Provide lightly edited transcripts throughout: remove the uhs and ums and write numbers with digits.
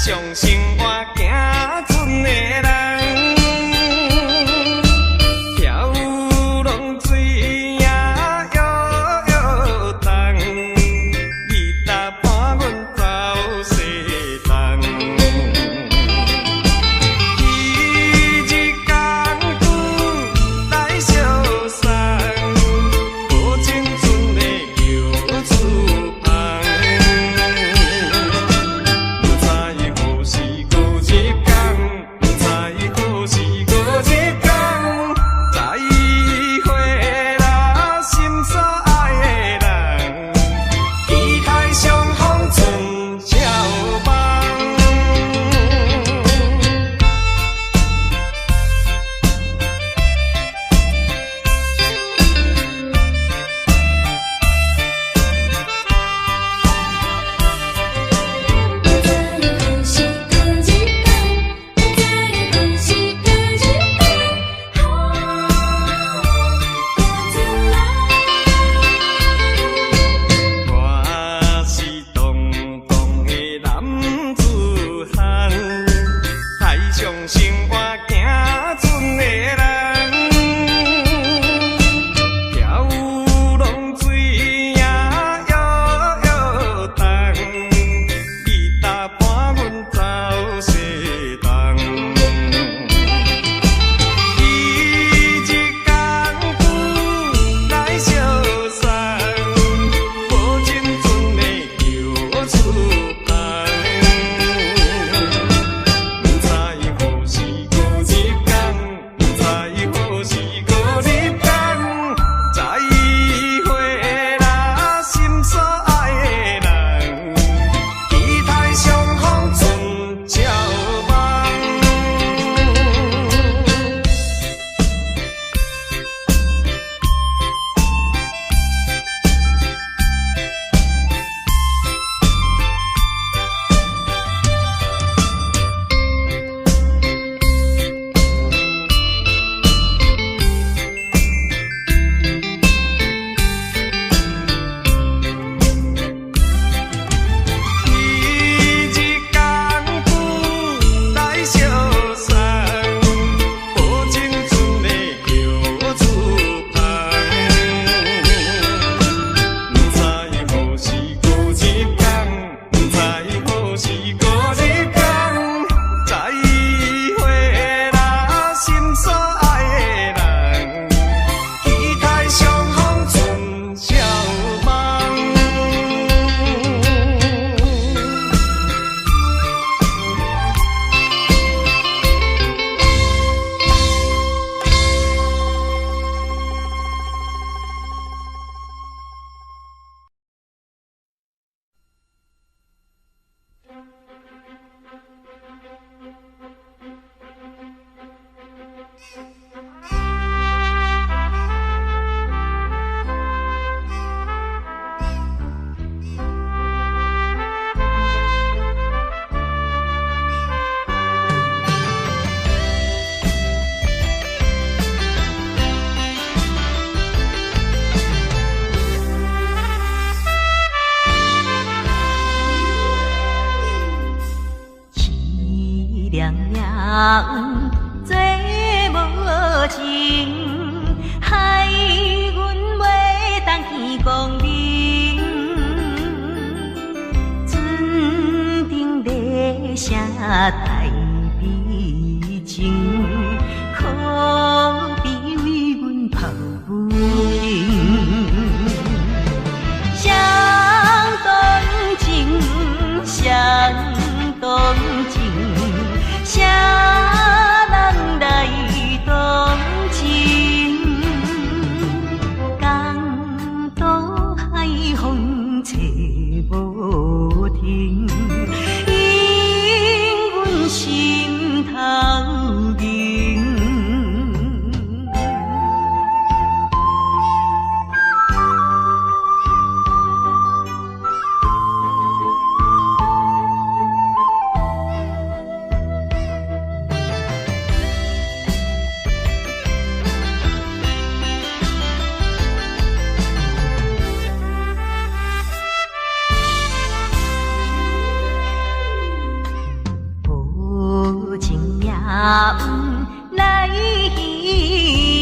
上生活行船的人，漂浪水也摇摇动，伊搭伴阮走西东。一日工久来相送，无情船的游出帆。不知何时过日天，不知何时过日天，再会啦，心所爱的人，期待相逢春照梦。我是动动的男子汉，台上生活行船的人，漂浪水也摇摇动，伊搭伴阮走西东。一日工久来相送，无情船的游出帆。不知何时过日天，不知何时过日天，再会啦，心所爱的人，期待相逢春照梦。一日工久来相送，无情船的游出帆。不知何时过日天，不知何时过日天，再会啦，心所爱的人，期待相逢春照梦。凄凉夜醉无情，害阮袂当见光明。船顶列车台美情，可比为阮泡芙饮。相同情，相同情，啥人来同情？港渡海风吹无停，引阮心头念。来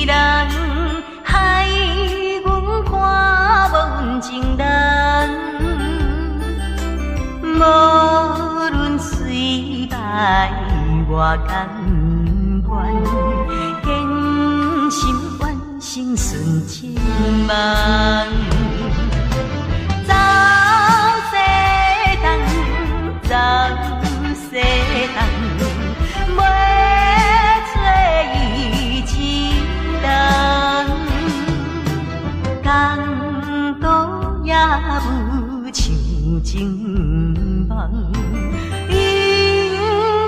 人，害阮看无阮情人。无论水来外甘愿，坚心完成顺情梦。走西东，走西东，要找伊一人，公道也有像情梦，因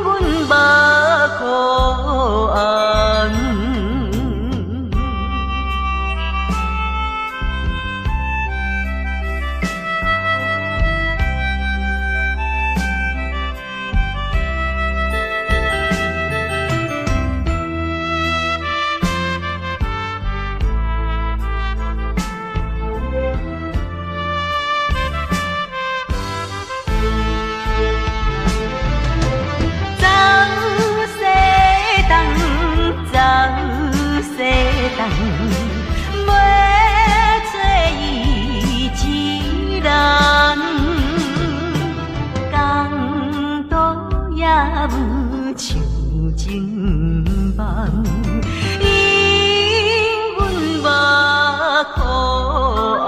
阮无可安。要做伊一人，公道也有像情梦，因阮无可安。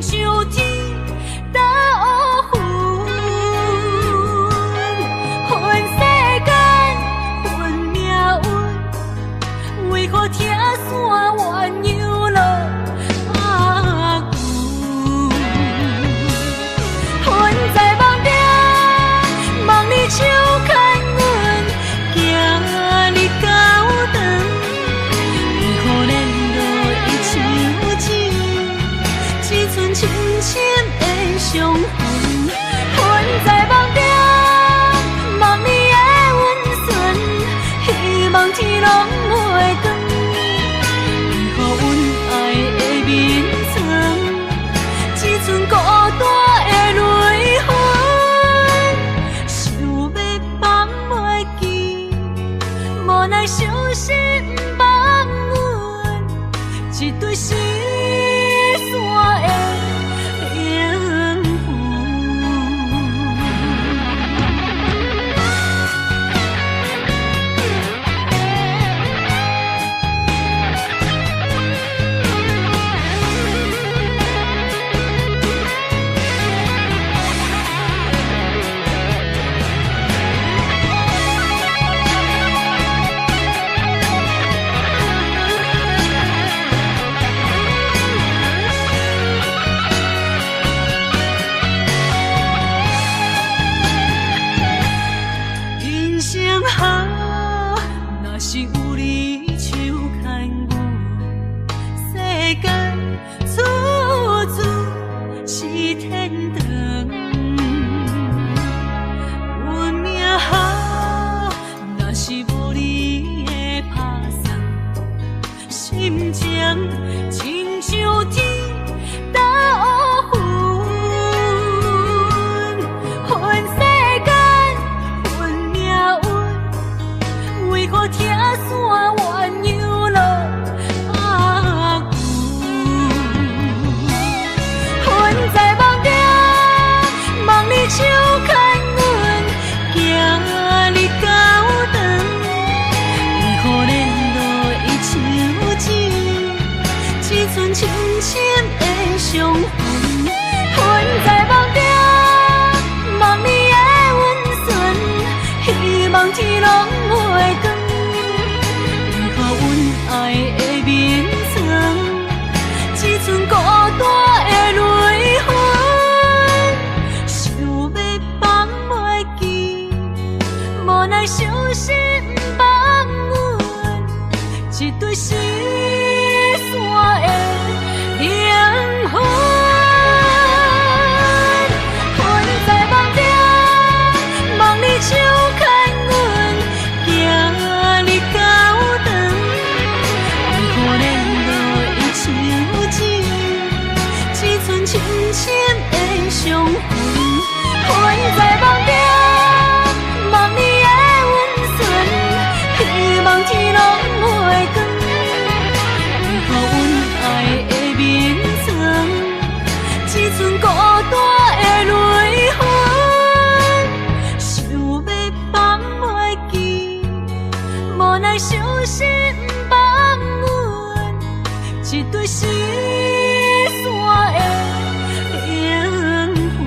亲像天打乌云，分世间，分命运，为何听山怨游落白云？魂在梦中，梦里手牵阮，行你高长，为何连落伊像钱，只剩深深的伤痕。魂在梦中，梦里的温存，希望天拢袂光。为何阮爱的眠床，只剩孤单的泪痕？想要放袂记，无奈伤心放阮，一对失散的灵魂。人生好，若是有你手牵阮，世间处处是天堂。运命好，若是无你的打算，心情亲像天打乌云，分世间。为何听山怨游落白云？魂在梦中，梦里手牵阮，行你高长。为何连落伊像钱，只剩深深的伤痕？魂在梦中，梦里的温存，希望天拢袂光。为何阮爱的眠床，只剩孤单的泪痕？想要放袂记，无奈伤心放阮，一对失散的灵魂。魂在梦中，梦里手牵阮，行你高长。为何连落伊像钱，只剩深深的伤痕？魂在梦中，梦里的温存，希望天拢袂光。为何阮爱的眠床，只剩孤单的泪痕？想要放袂记，无奈伤心放阮，一对失散的灵魂。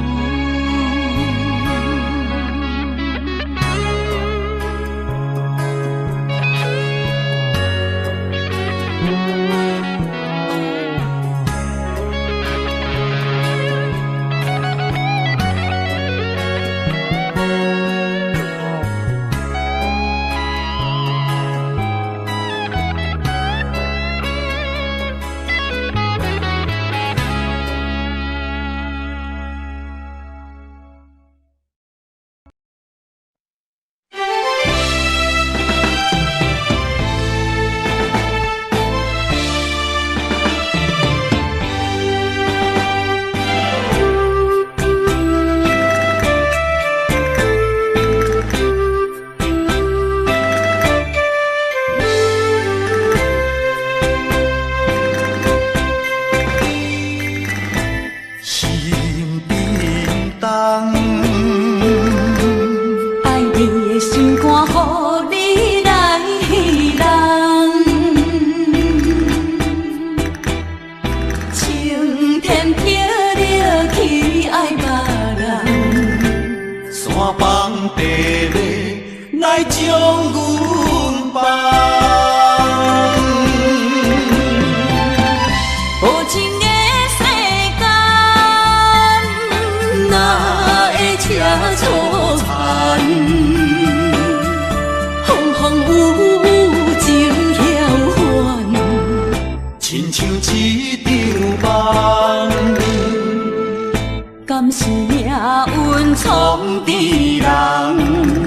创治人，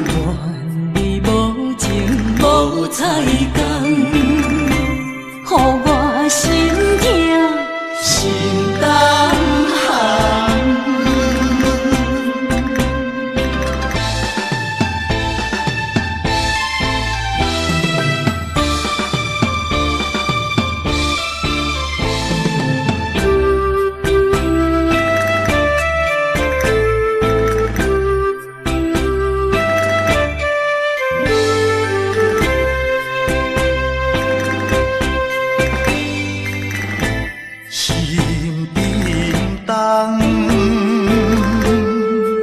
怨你无情无彩工，予我心痛心胆寒。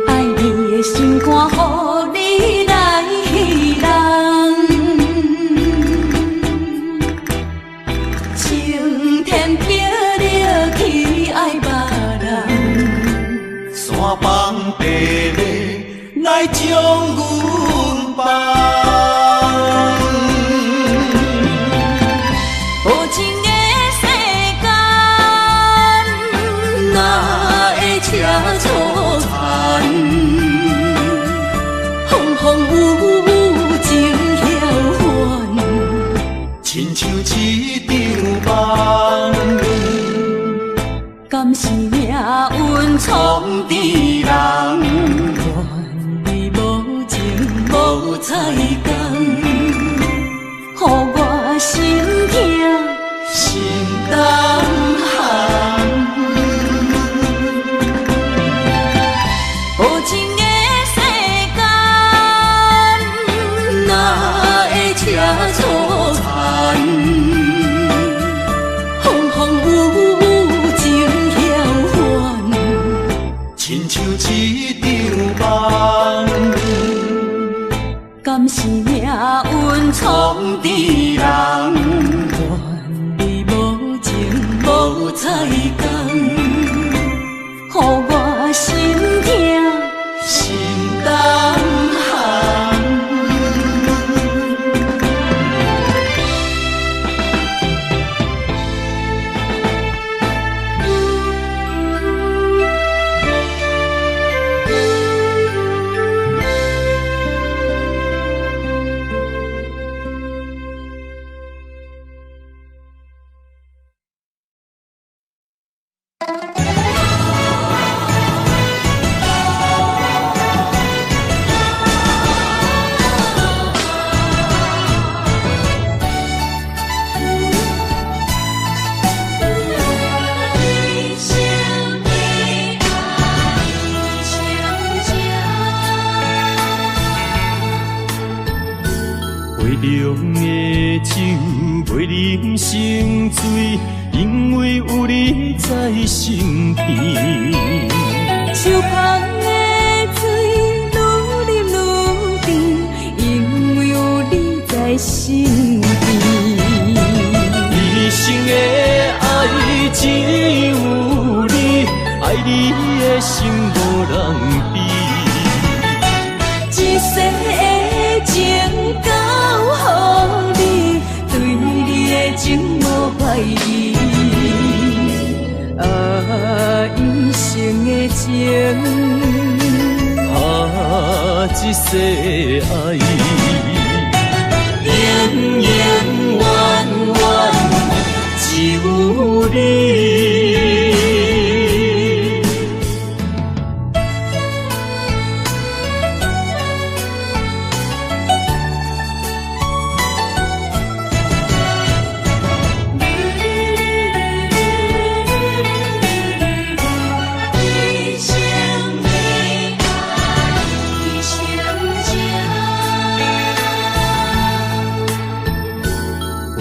爱你的心肝，予你来戏人。青天霹雳去爱别人，山崩地裂来将阮放。无情的世间，哪会车错残？风风雨雨情晓还，亲像一场梦。敢是命运创治人？怨你无情无彩工，予我心痛心胆寒。无情的世间，哪会车错残？风风雨雨情晓还，亲像一场梦。敢是命运创治人？怨你无情无彩工，予我心痛心胆寒。杯中的酒袂啉成醉，因为有你在身边。手捧的水愈啉愈甜，因为有你在身边。一生的爱只有你，爱你的心无人比。一世的情交予你，对你的情无歹意。一生的情，一世爱，永永远远只有你。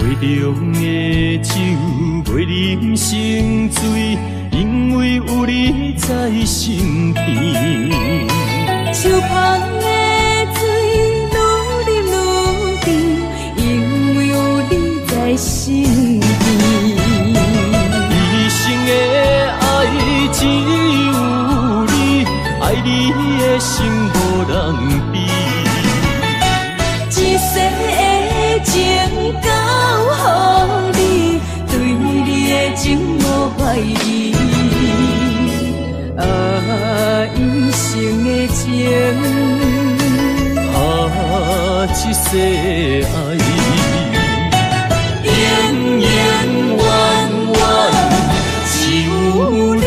杯中的酒袂啉成醉，因为有你在身边。手捧的水愈啉愈甜，因为有你在身边。一生的爱只有你，爱你的心无人比。一世的情交予你，对你的情无歹意。一生的情，世爱，永永远远只有你。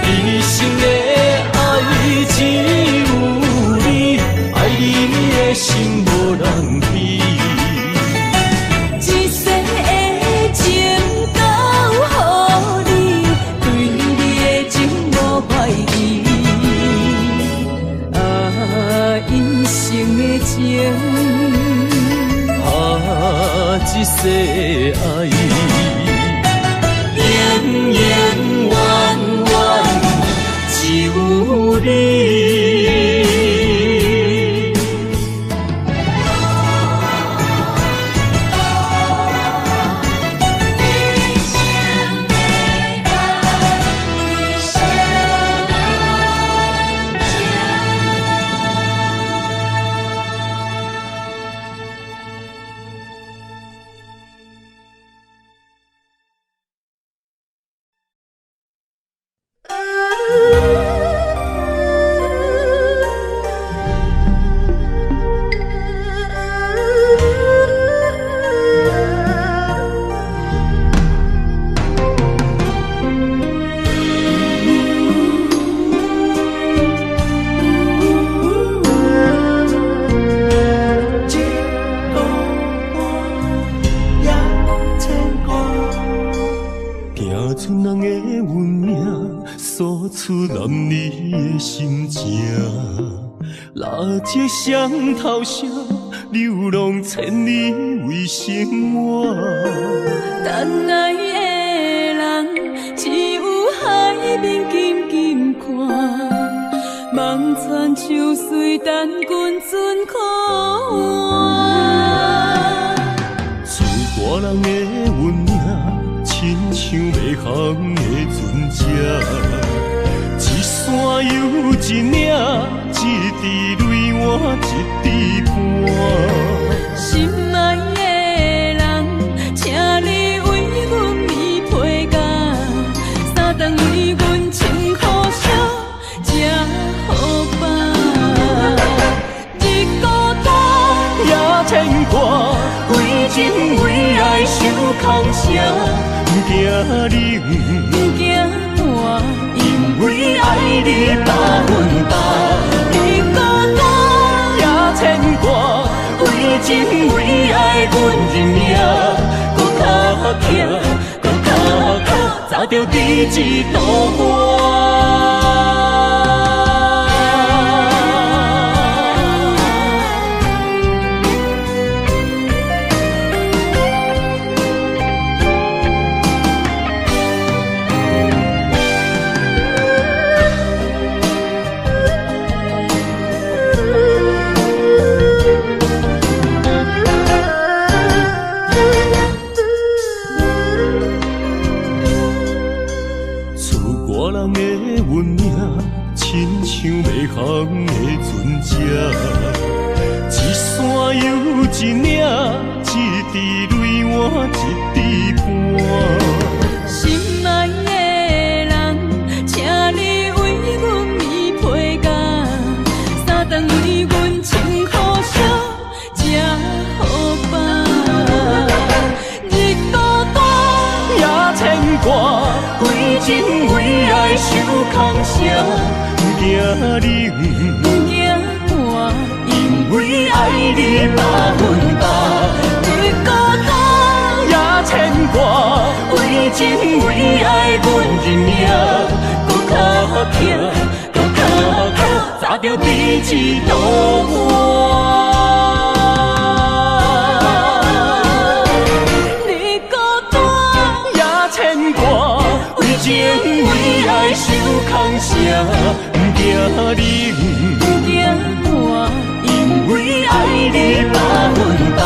一生的爱只有你，爱你的心无人比。一世的情交予你，对你的情无怀疑。一生的情，一世爱，永永远远只有你。这双头蛇流浪千里为生活，等爱的人只有海面静静看，望穿秋水等君尊可换。厝大人的运命，亲像袂航的船只，一山又一岭。一滴泪换一滴汗，心爱的人，请你为阮披被甲，三顿为阮穿苦烧，吃好饱。日孤单也牵挂，为情为爱受空城，不惊冷，不惊寒，因为爱你百分百。牵挂，为情为爱，阮认命，搁较强，搁较靠，找着第一道花。亲像袂航的船只，一山又一岭，一滴泪换一滴汗。心爱的人，请你为阮披被甲，三顿为阮穿苦烧，吃好饱。日孤单也牵挂，为情为爱受空城。不惊冷，不惊寒，因为爱你百分百。日孤单也牵挂，为情为爱，阮认命，搁较强，搁较靠，找着第一道花。日孤单也牵挂，为情为爱受空城。不惊冷，不惊寒，因为爱你百分百。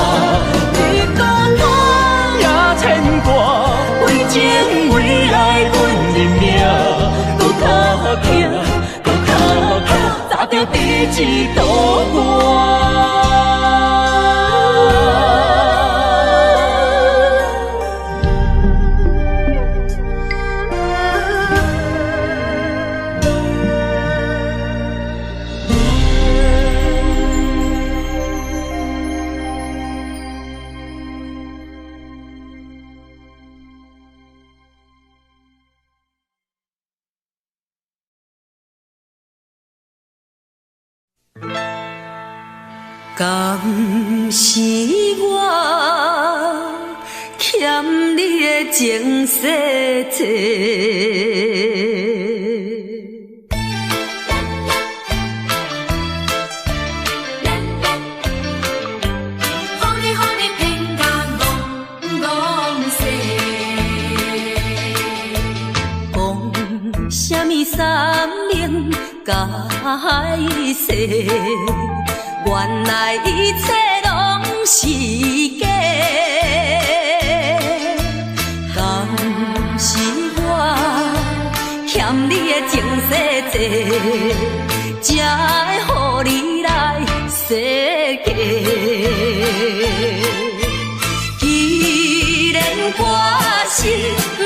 日孤单也牵挂，为情为爱，阮认命，搁较强，搁较靠，找着第一道花。敢是我欠你的情世多？什么三明解释？原来一切拢是假。敢是我欠你的情世多，才会予你来世界？既然我是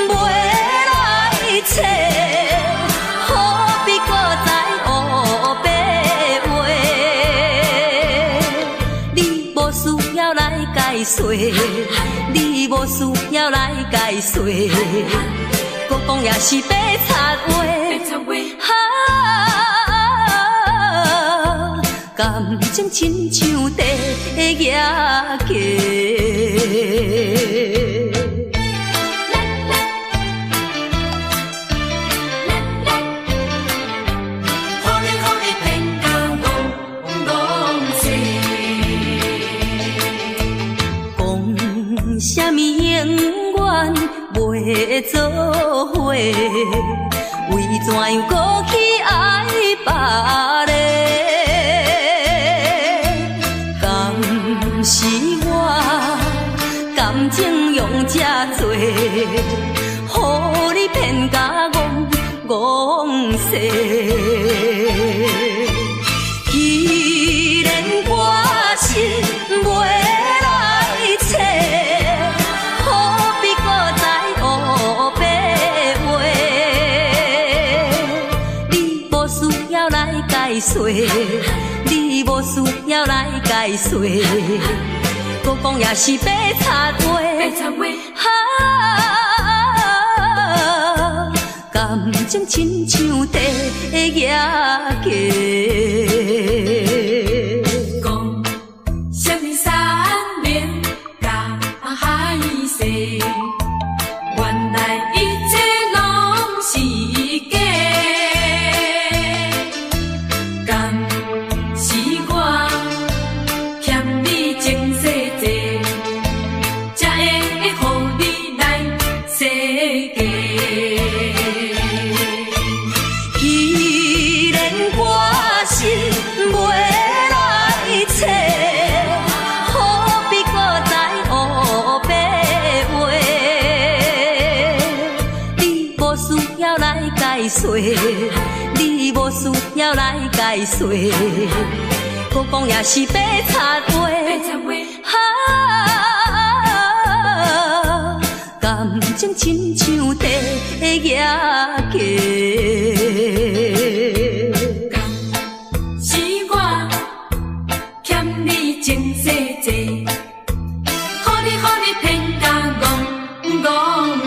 袂来找，何必搁再黑白话？你无需要来解说，你无需要来解说，搁讲也是白插话。感情亲像地野鸡。什么永远袂做伙？为怎样搁去爱别个？敢是我感情用这多，予你骗甲戆世？既然我是袂来找，解说，你无需要来解说，搁讲也是白插话。感情亲像地野鸡。讲什么三明解释？原来一切拢是假。你无需要来解说，搁讲也是白插话。感情亲像地野鸡。敢是我欠你情世多，予你骗甲戆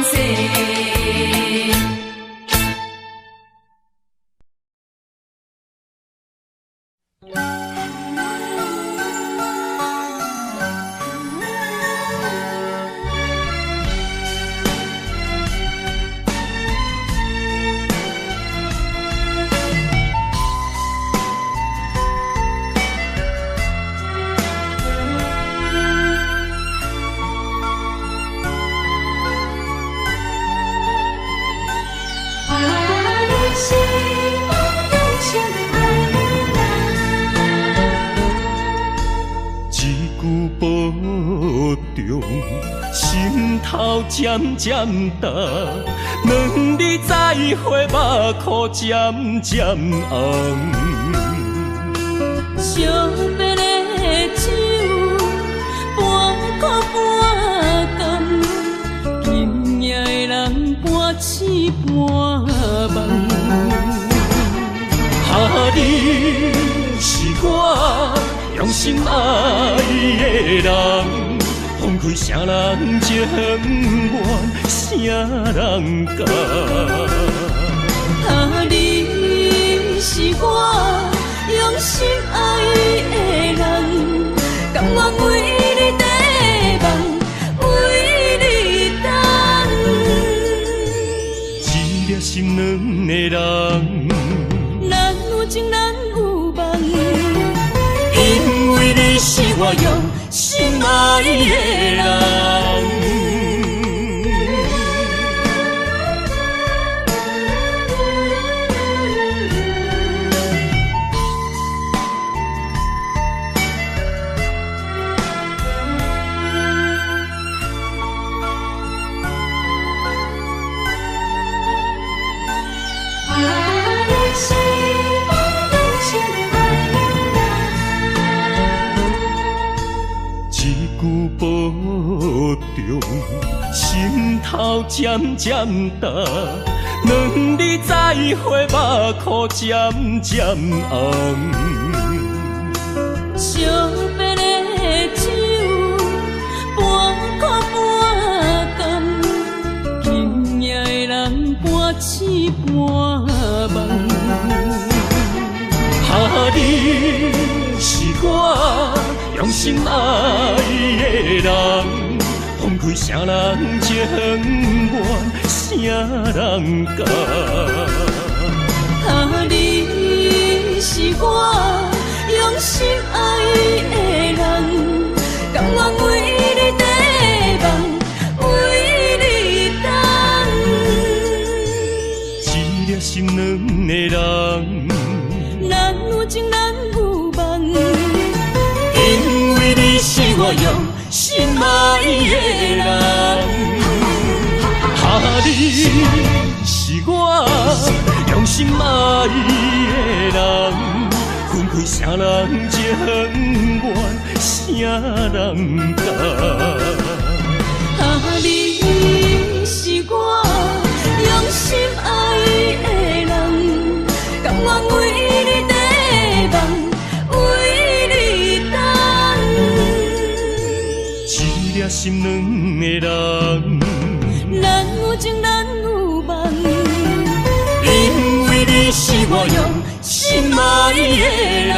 世。心头渐渐重，两日再会，目眶渐渐红。惜别的酒，半苦半甘，今夜的人半醒半梦。你是我用心爱的人。放开啥人情愿，啥人甘？你是我用心爱的人，爱的人。保重，心头渐渐重，两日再会，目眶渐渐红。相别的酒，半苦半甘，今夜的人半醒半梦。你是我用心爱的人，放开啥人情愿，啥人甘？你是我用心爱的人，甘愿为你地梦，为你等。一粒心两个人，咱有情咱有梦，因为你是我用心爱的人。你是我用心爱的人，分开啥人情愿，啥人甘？你是我用心爱的人，甘愿为你地梦，为你等。一粒心两个人，咱有情咱有梦，因为你是我用心爱的人。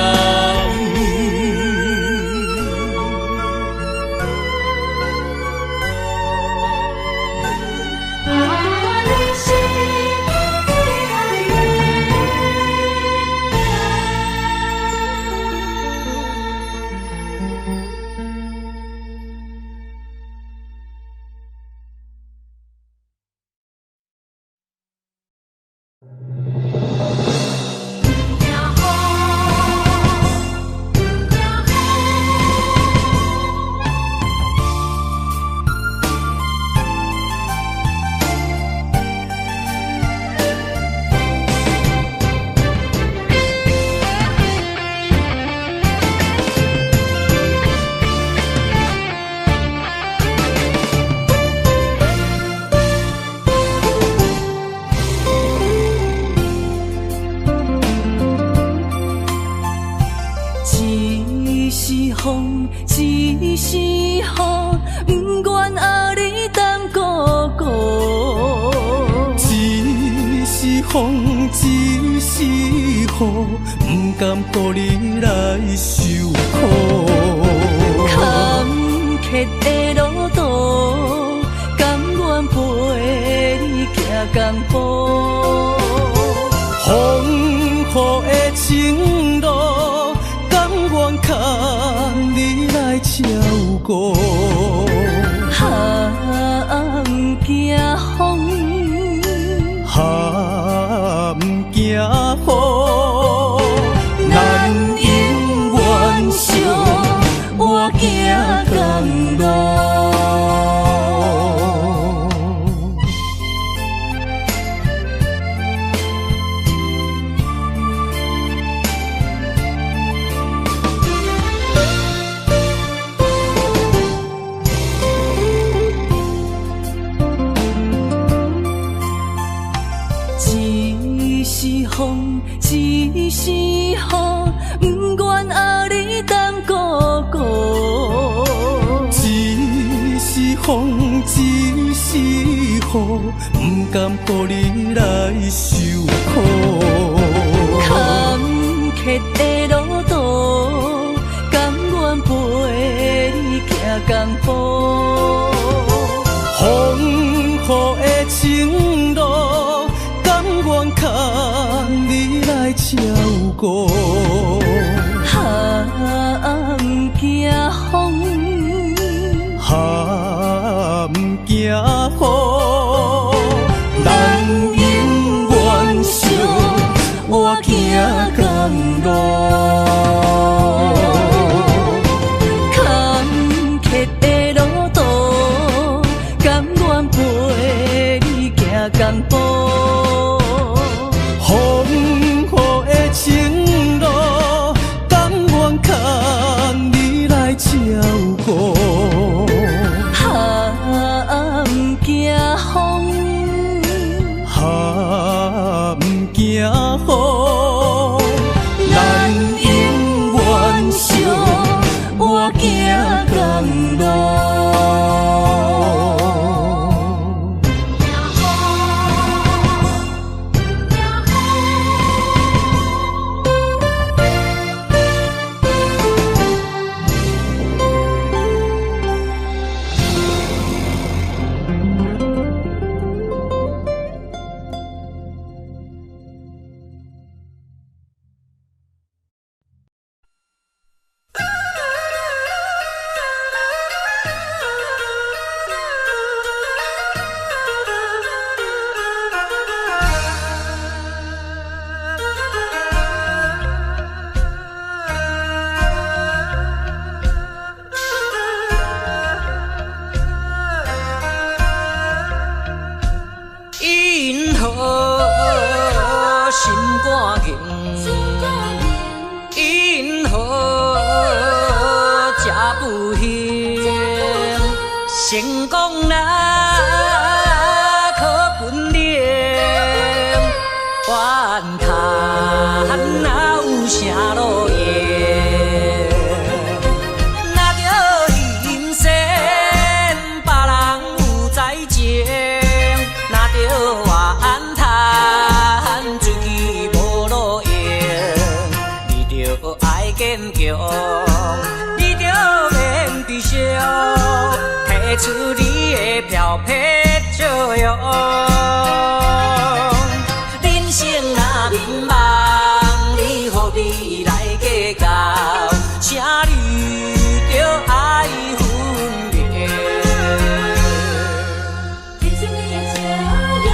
一是雨，不愿爱你等孤孤。一是风，一是雨，不甘乎你来受苦。坎坷的路途，甘愿陪你行江步。风雨的情路，甘愿牵你来照顾。不惊风，不惊雨，咱永远相活行同路。一是风，一是雨，不愿爱你等孤孤。一是风，一是雨，不甘乎你来受苦。坎坷的路途，甘愿陪你行江步。风雨的情路，甘愿牵你来照顾。不惊风，不行，成功啦可本领，怨叹哪有啥路用？若着人生别人有才情，若着怨叹自己无路用，你着爱坚强。提出你的漂泊作用，人生若迷茫，你何必来计较？请你着爱分别。人生你也这样，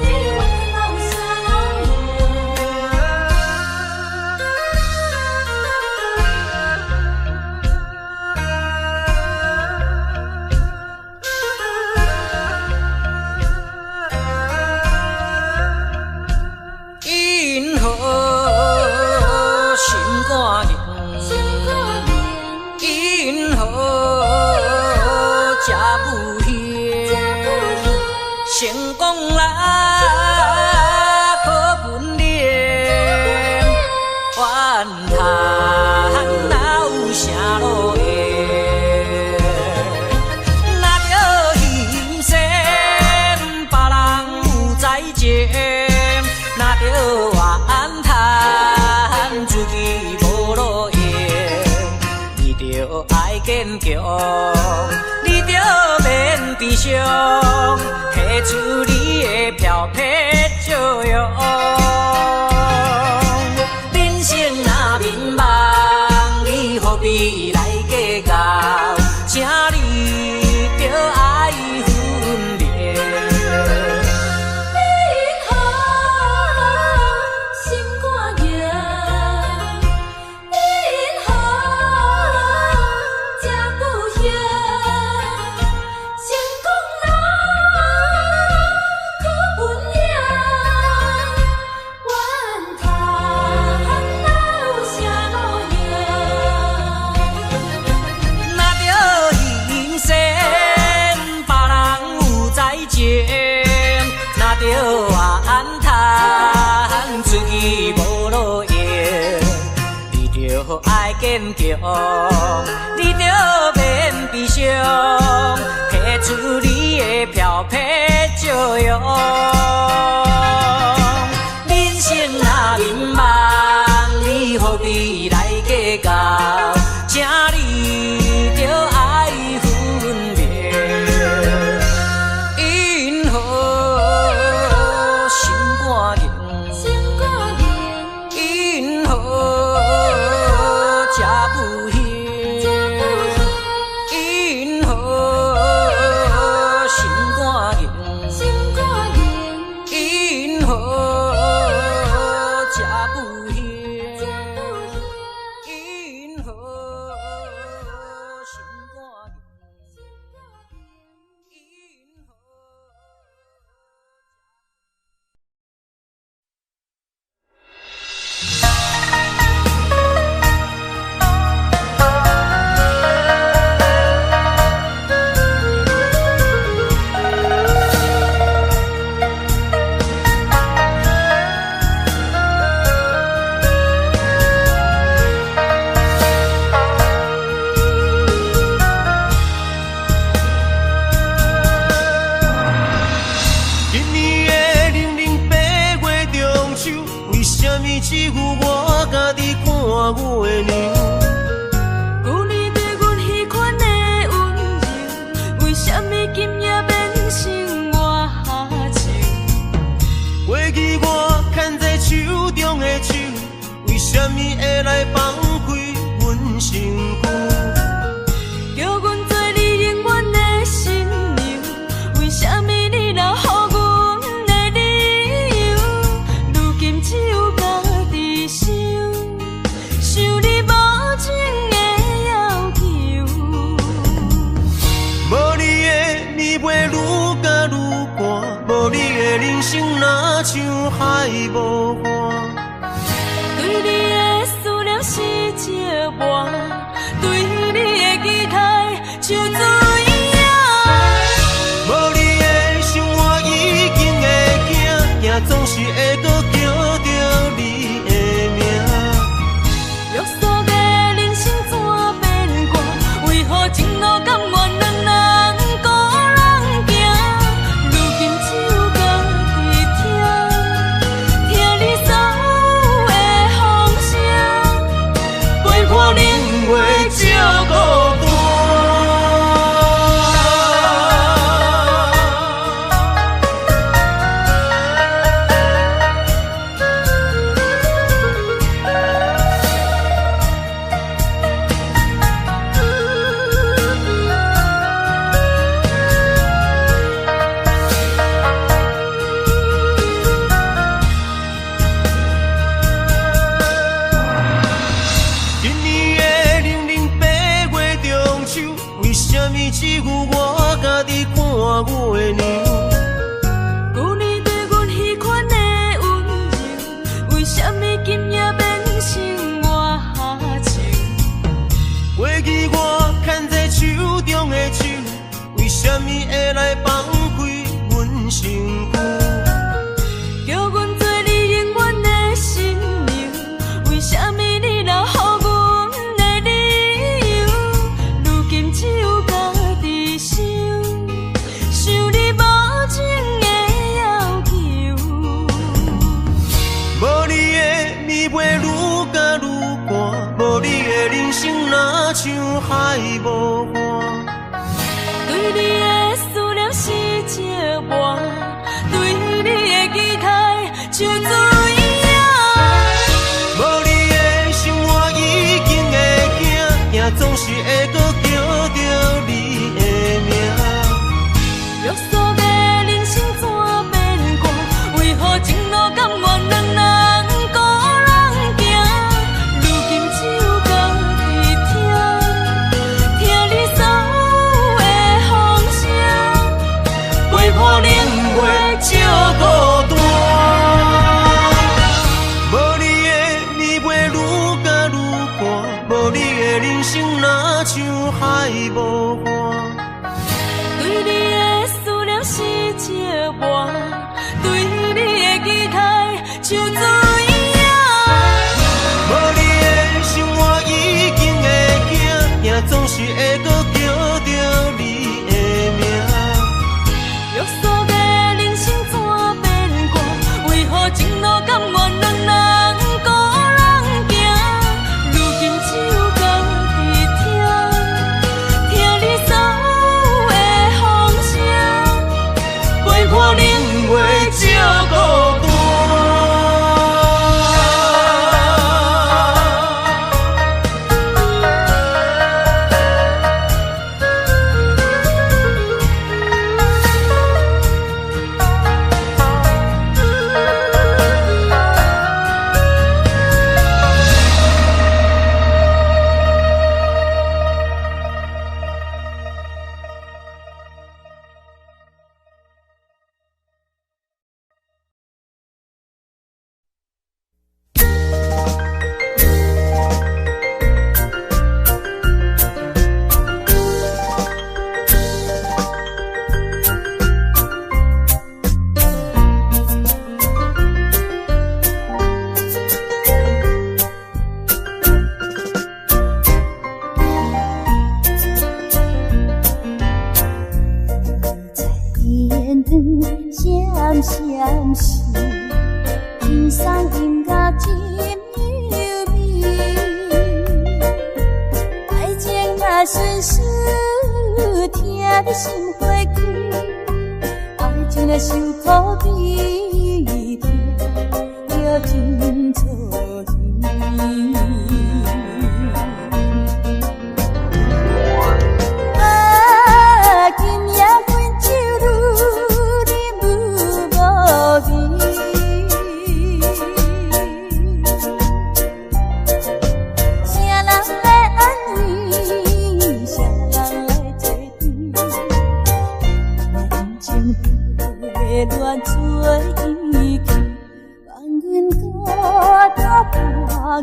你的问题哪有啥因何心肝冷？因何吃不香？成功啦可本领，怨叹哪有啥路用？若着人生别人有才情，若着怨叹自己无路用，你着爱坚强，你着免悲伤，提出你的漂泊作用。人生若迷茫，你何必来计较？请你着爱分别。坚强，你着免悲伤，提出你的漂泊作用。人生若迷茫，你何必来计较？请你着爱分别。因何心肝冷？因何吃不香？因何心肝冷？因何吃不香？因何心肝冷？因何只有我家己看我的娘。旧年对阮迄款的温柔，为什么今夜变成我下情？过去我牵在手中的手，为什么会来放开阮身躯？叫阮做你永远的新娘，为什么你留予阮的理由？如今只有家己想，想你无情的要求。无你的暝袂愈加愈寒，无你的人生若像海无岸。对你的思念是折磨，对你的只有我家己看月亮。旧年对阮迄款的温柔，为什么今夜变成我情？过去我牵在手中的手，为什么会来放开阮身躯？叫阮做你永远的新娘，为什么你留予阮的理由？如今只有家己想，想你无情的要求。无你的暝袂愈加愈寒，无你的人生若像海无岸。对你的思念是一半，对你的期待像水影。无你的生活已经会惊，惊总是会搁叫着你的名。约束的人生怎变卦？为何情路甘愿两人孤人行？如今只有家己听你所有的风声，陪破冷月照孤单。无你的暝袂愈加愈寒，无你的人生若像海无岸。对你的思念是一半，对你的期待像水影。无你的生活已经会惊，惊总是会搁叫着你的名。约束的人生怎变卦？为何情路甘愿两人孤人行？如今只有家己听你所有的风声，陪破冷月照孤单。闪闪时，天上音乐真柔美，爱情若顺顺，听你心花开，爱情若受苦悲痛，要真错意。啊，今夜阮酒愈饮愈无味，啥人来安慰，啥人来作伴，人情被乱做意气，放阮孤单半月。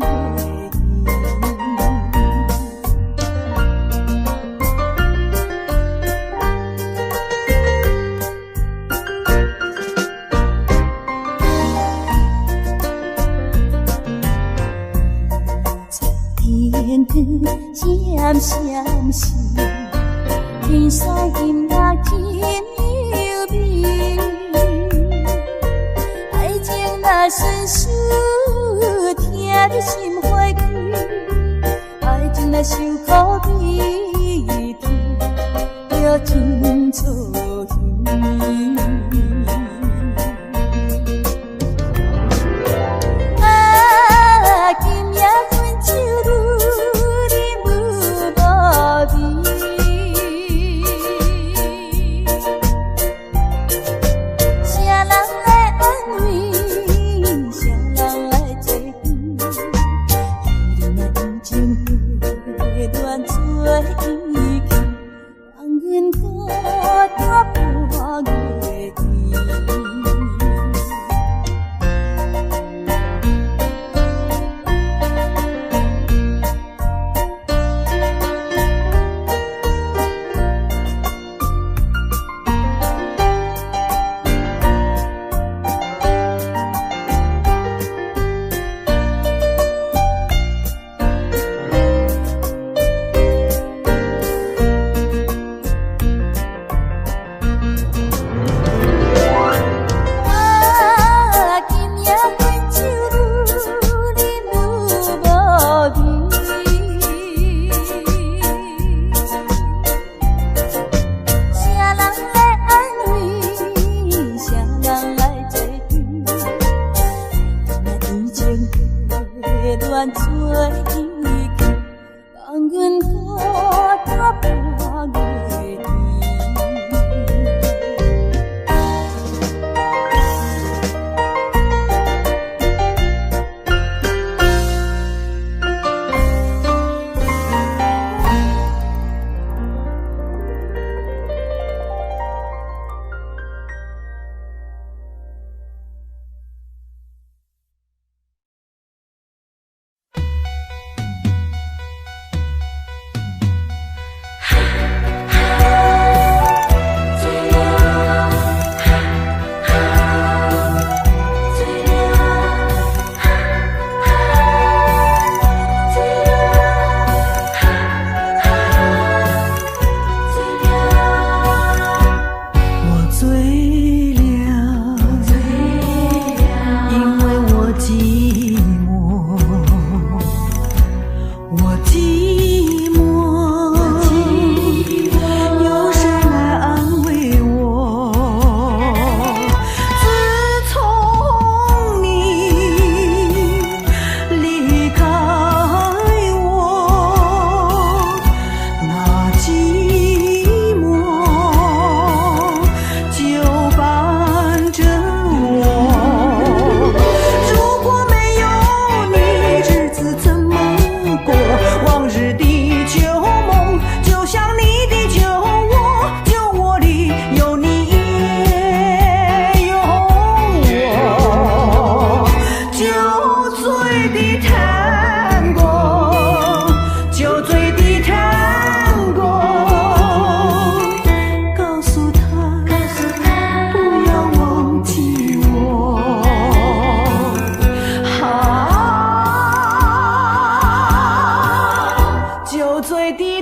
天光闪闪时，天上音乐真柔美，爱情若顺顺，听你心花开，爱情若受苦悲痛，要真错意。啊，今夜阮酒愈饮愈无味，啥人来安慰，啥人来作伴，伊人情被乱做意气，放阮阮孤单破月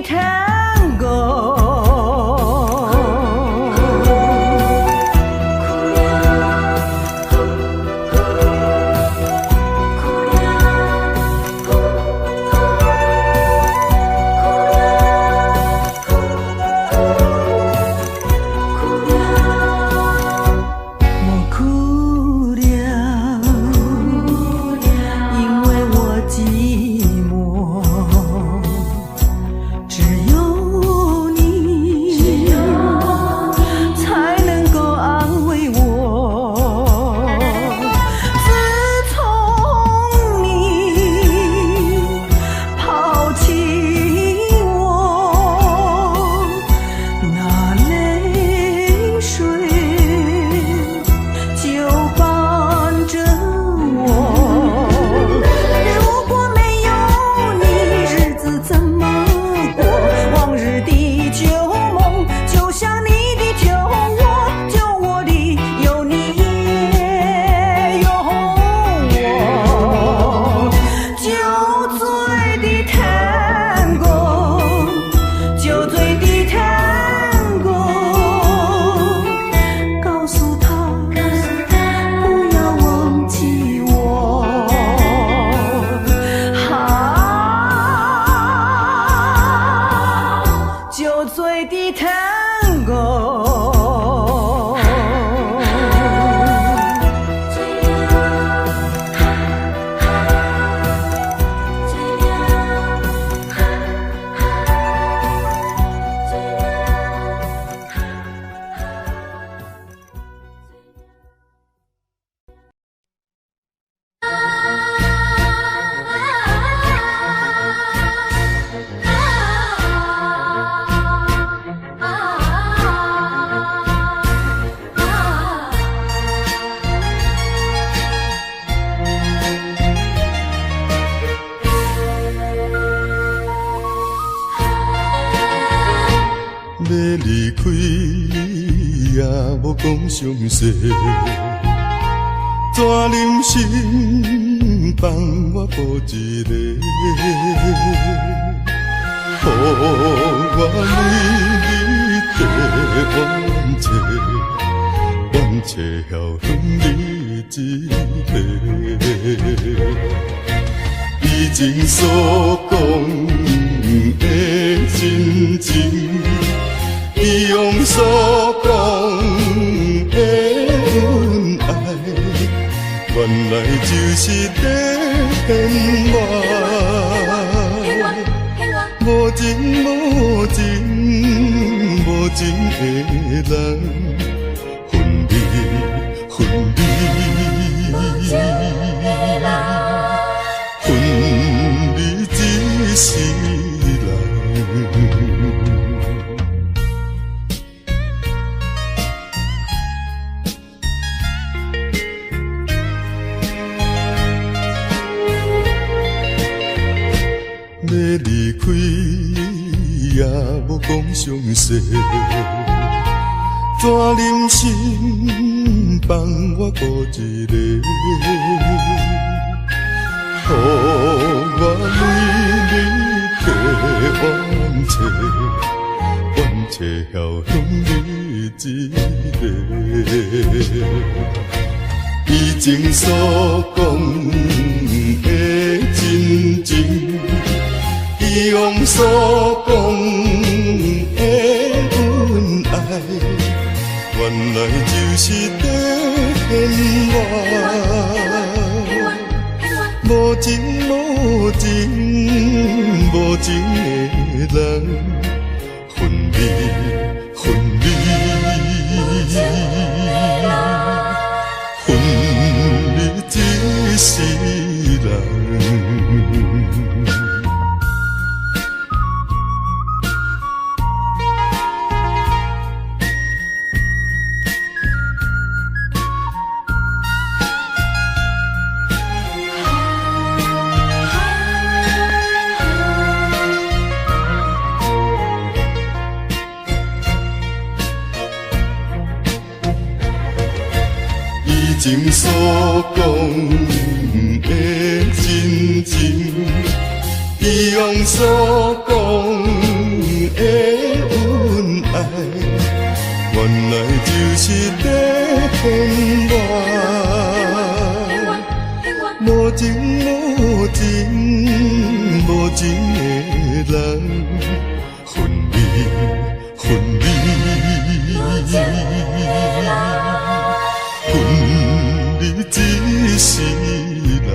天。离开也无讲详细，怎忍心放我孤一个？予我为你地冤切，冤切晓恨你一个。以前所讲的真情，以往所讲的恩爱，原来就是在骗我。无情无情无情的人，分离分离，分离一世人。要离开也无讲详细，怎忍心放我孤一个？予我为你地冤切，冤切晓恨你一个。以前所讲的真情，以往所讲的恩爱，原来就是在骗我。无情无情无情的人，分离分离，分离一世人。以前所讲的真情，以往所讲的恩爱，原来就是在骗我。无情无情无情的人，分离分离，分离一世人。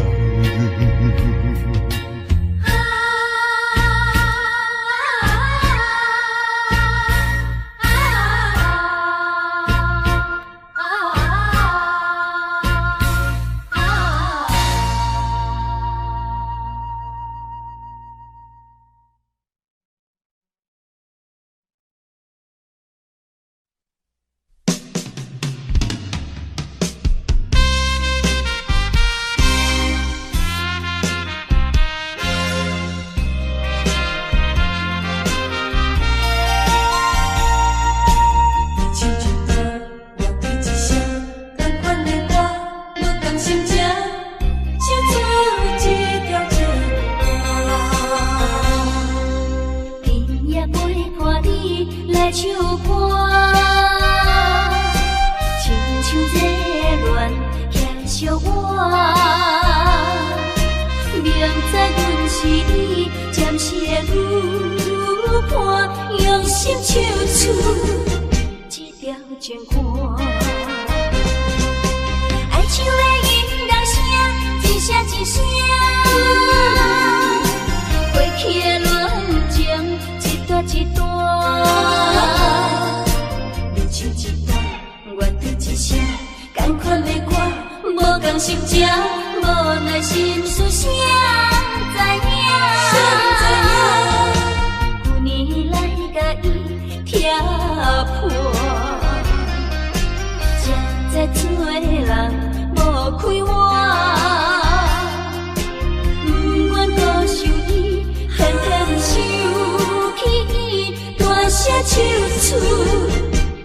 唱出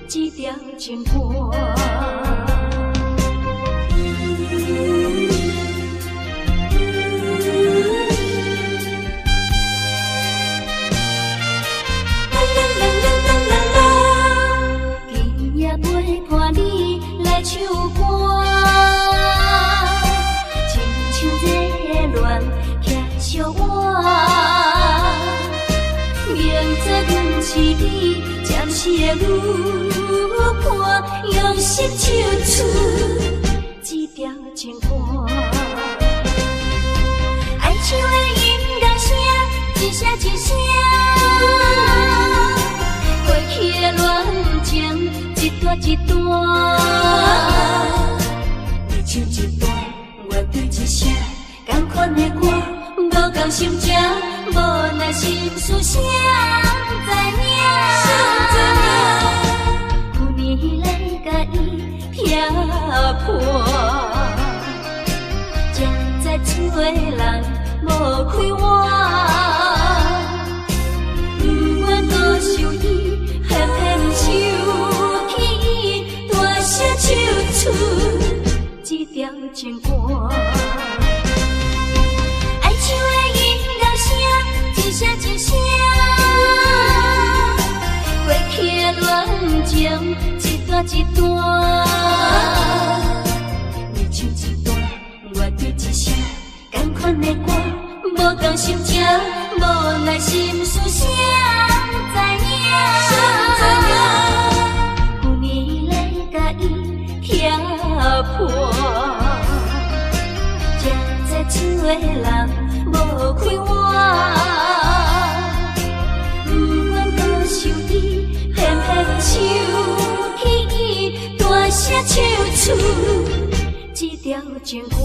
这条情歌。今夜陪伴你来唱歌，亲像热恋骑小我。明知阮是你暂时的女伴，用心唱出这条情歌。爱唱的音乐声，一声一声，过去的恋情一段一段。你唱一段，我对一声，同款的歌，无共心情，无奈心事谁知影？有年来甲伊拼破，才知厝的人无开我。不愿多想伊，偏偏想起伊，大声唱出这条情歌。爱唱的音乐声，一声一声，过去的恋情一段一段。你唱一段，我对一声，同款的歌，无共心情，无奈心事谁知影？有年来甲伊听破，才知厝的人无开我。不愿多想伊，偏偏想起伊，大声唱出这条情歌。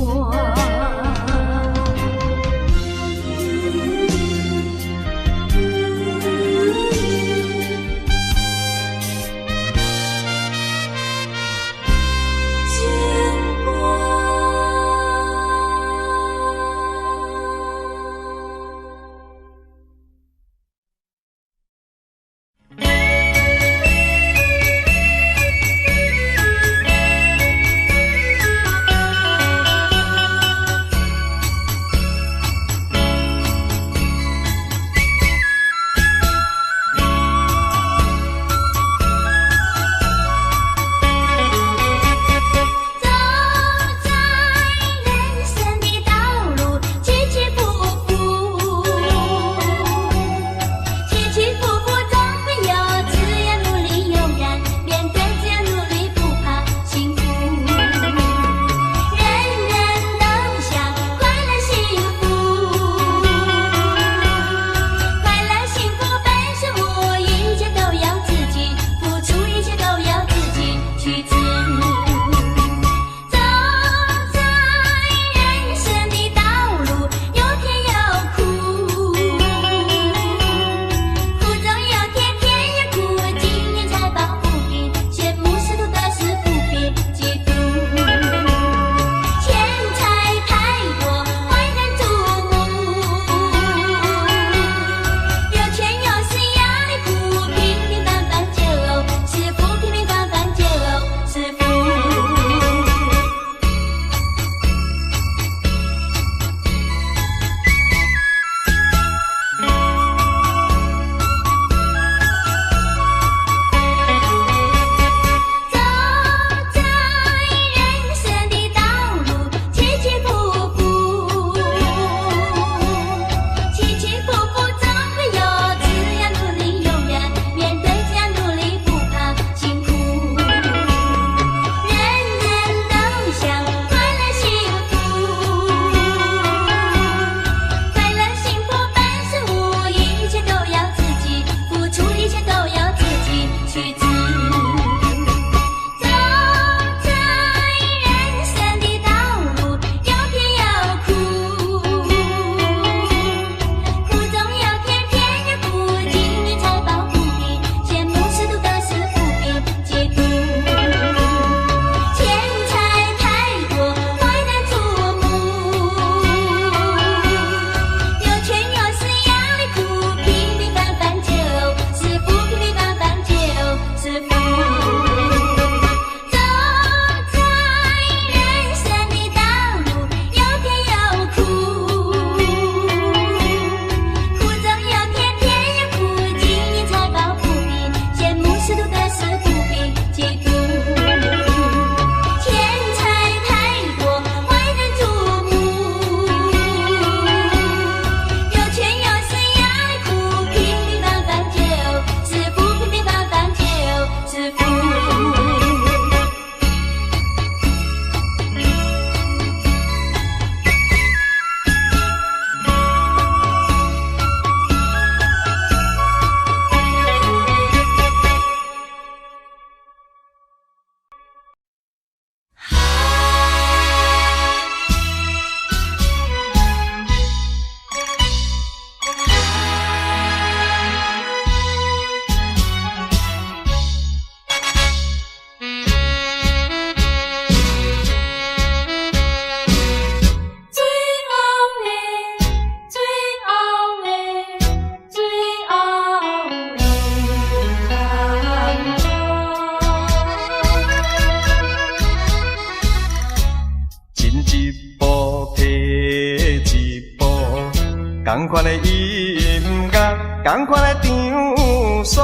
同款的音乐，同款的场所，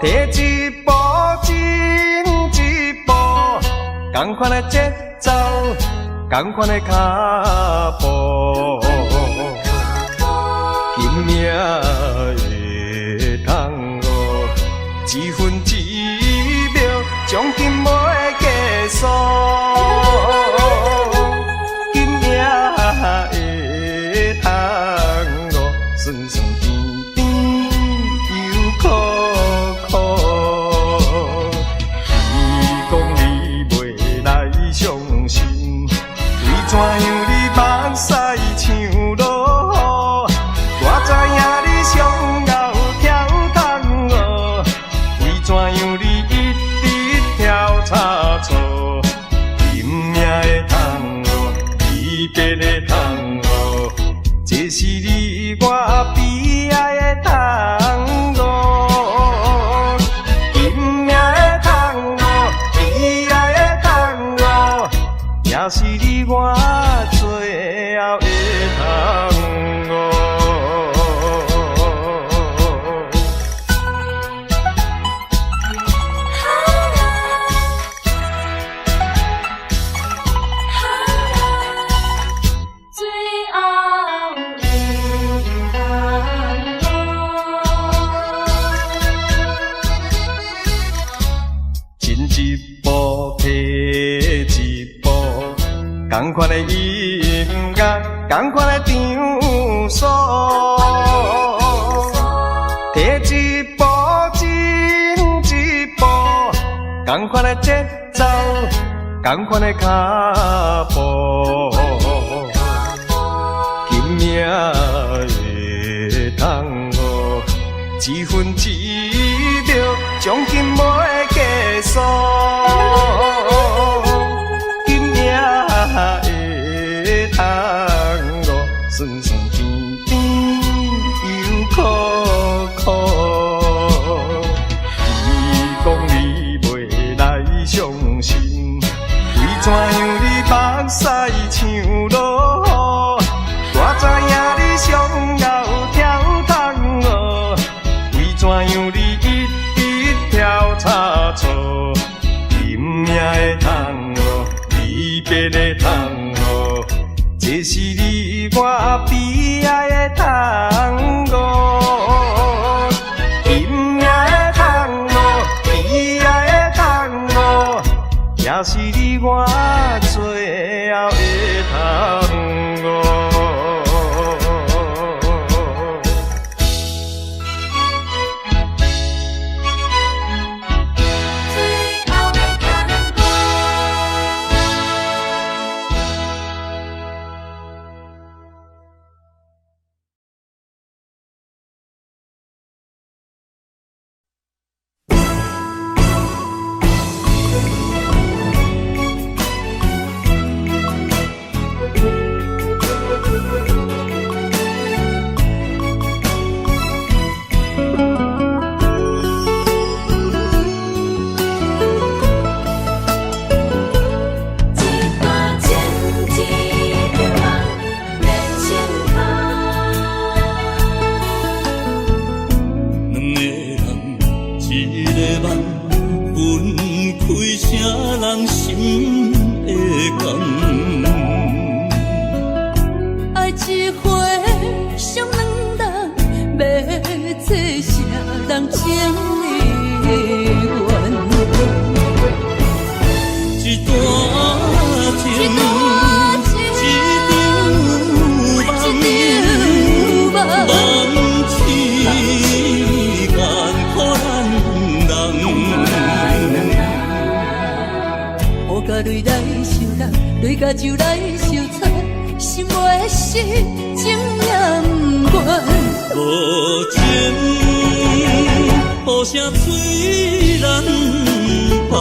摕一步进一步，同款的节奏，同款的脚步，拼命的通学，一分一秒，奖金袂计数。酸酸甜甜又苦苦，你讲你袂来相信，为怎样你目屎像落雨？我知影你上后跳桶哦，为怎样你一直跳差错？拼命的桶哦，离别的桶哦，这是你。我悲哀的汤哦，拼命的汤哦，悲哀的汤哦，也是你我最后的汤哦。同款的音乐，同款的场所，摕一步进一步，同款的节奏，同款的脚步，拼命的通学，一分一秒，奖金袂计数。酸酸甜甜又苦苦，你讲你袂来相信，为怎样你目屎像落雨？我知影你上后跳桶哦，为怎样你一直跳差错？拼命的桶哦，离别的桶哦。这是你我悲哀的汤哦，拼命的汤哦，悲哀的汤哦，也是你我最后的汤哦。泪甲酒来烧菜，心袂失，情也不愿。无情，雨声催人芳。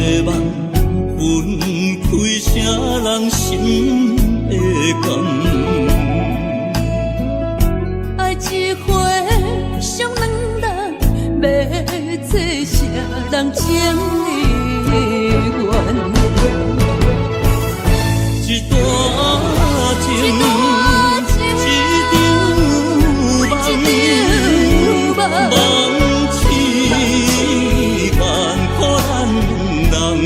个梦，分开啥人心会甘？爱一回伤两人，要做啥人情的缘？一段情，一场梦，梦痴万苦咱人。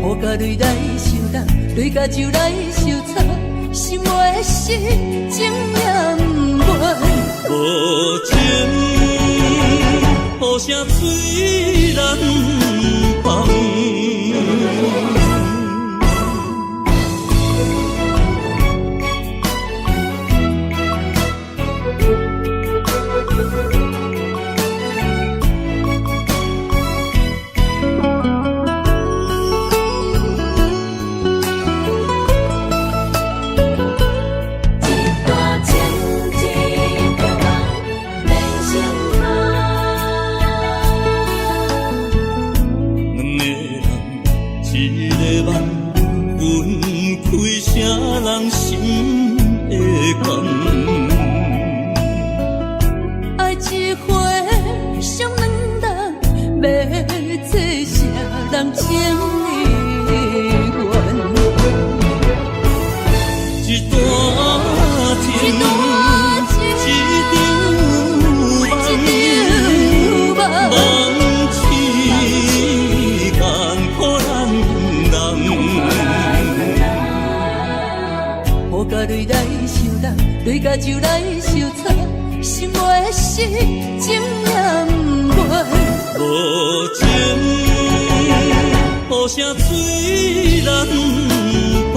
雨甲泪来相共，泪甲酒来相插，心袂死，情也不愿。无情，雨声水难放。泪甲酒来相插，心袂死，情也不愿。无情，雨声水难放。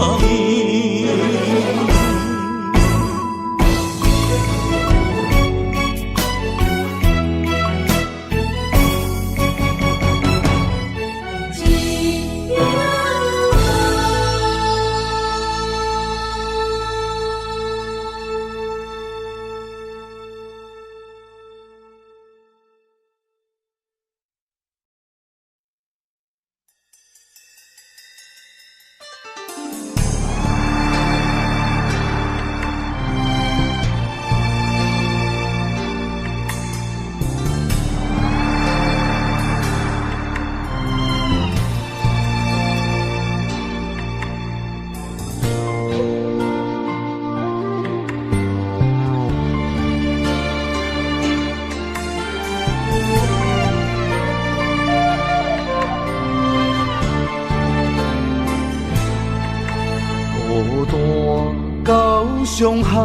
伤害，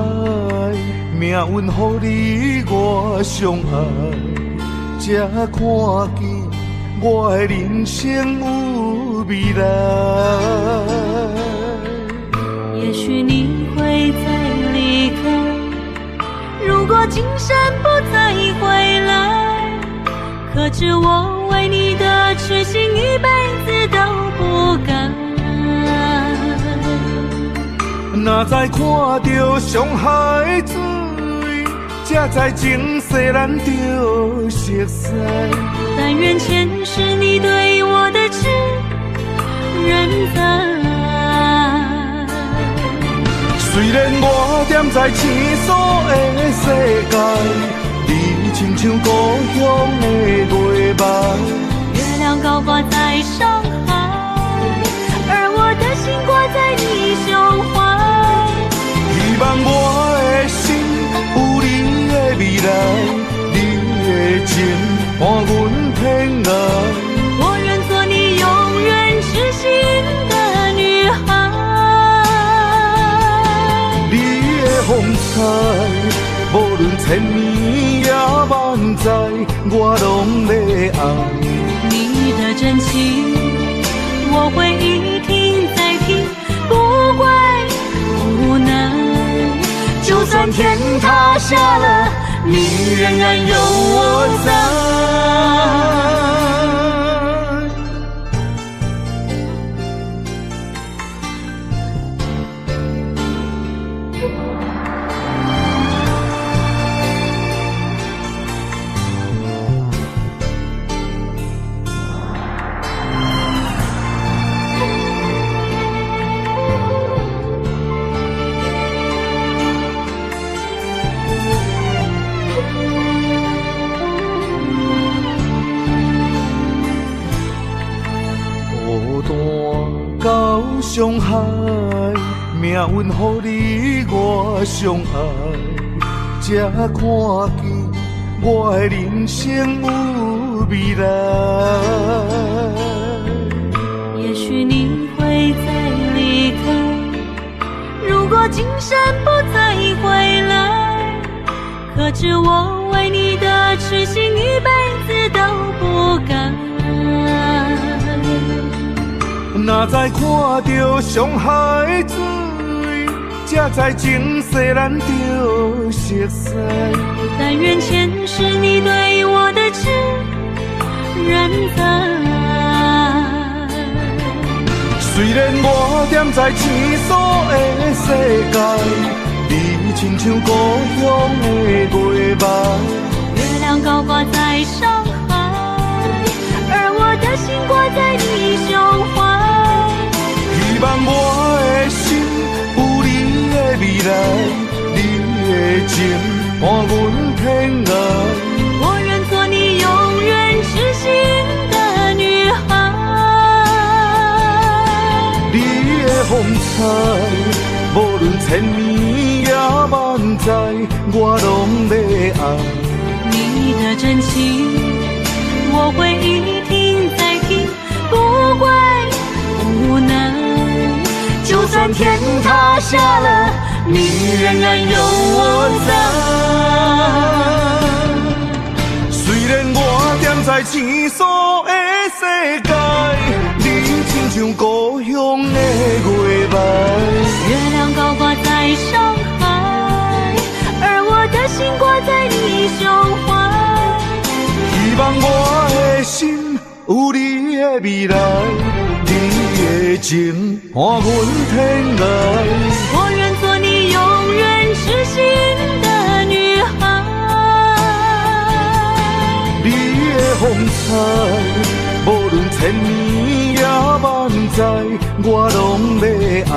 命运予你我相爱，才看见我的人生有未来。也许你会再离开，如果今生不再回来，可知我为你的痴心一辈子都不改。若再看到伤害水，才知情世咱着熟悉。但愿前世你对我的痴仍在。虽然我踮在青锁的世界，你亲像故乡的月白。月亮高挂在上海，而我的心挂在你胸怀。希望我的心有你的未来，你的情伴阮偏爱。我愿做你永远痴心的女孩。你的风采，无论千年也万载，我拢要爱。你的真情，我会一听再听，不会无奈。就算天塌下了，你仍然有我在。伤害，命运予你我相爱，才看见我的人生有未来。也许你会再离开，如果今生不再回来，可知我为你的痴心一辈子都不改。若再看到伤害水，才知前世咱就熟悉。但愿前世你对我的痴仍在。虽然我踮在青锁的世界，你亲像故乡的月白。月亮高挂在上海，而我的心挂在你胸怀。希望我的心有你的未来，你的情伴阮天涯。我愿做你永远痴心的女孩。你的风采，无论千年也万载，我拢要爱。你的真情，我会一听再听，不会无奈。就算天塌下了，你仍然有我在。虽然我踮在青锁的世界，你亲像故乡的月白。月亮高挂在上海，而我的心挂在你胸怀。希望我的心有你的未来，你的情伴阮天涯。我愿做你永远痴心的女孩。你的风采，无论千年也万载，我拢要爱。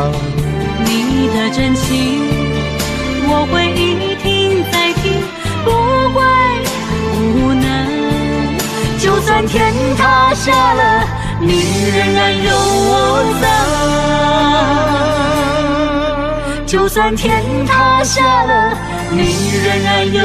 你的真情，我会一听再听，不会无奈。就算天塌下了，你仍然有我在。就算天塌下了，你仍然有